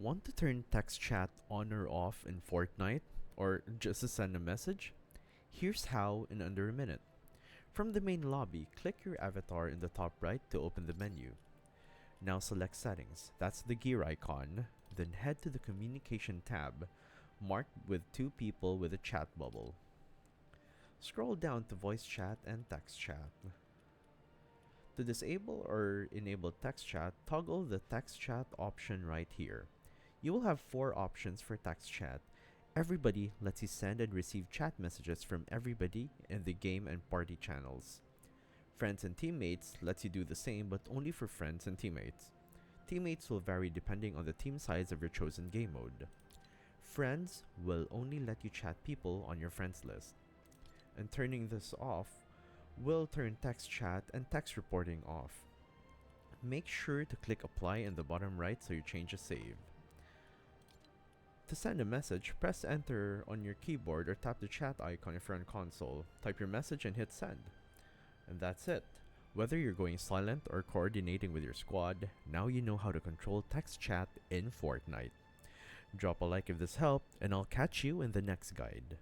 Want to turn text chat on or off in Fortnite? Or just to send a message? Here's how in under a minute. From the main lobby, click your avatar in the top right to open the menu. Now select Settings, that's the gear icon, then head to the Communication tab, marked with two people with a chat bubble. Scroll down to Voice Chat and Text Chat. To disable or enable text chat, toggle the text chat option right here. You will have 4 options for text chat. Everybody lets you send and receive chat messages from everybody in the game and party channels. Friends and teammates lets you do the same, but only for friends and teammates. Teammates will vary depending on the team size of your chosen game mode. Friends will only let you chat people on your friends list. And turning this off will turn text chat and text reporting off. Make sure to click apply in the bottom right so your changes save. To send a message, press enter on your keyboard or tap the chat icon if you're on console. Type your message and hit send. And that's it. Whether you're going silent or coordinating with your squad, now you know how to control text chat in Fortnite. Drop a like if this helped, and I'll catch you in the next guide.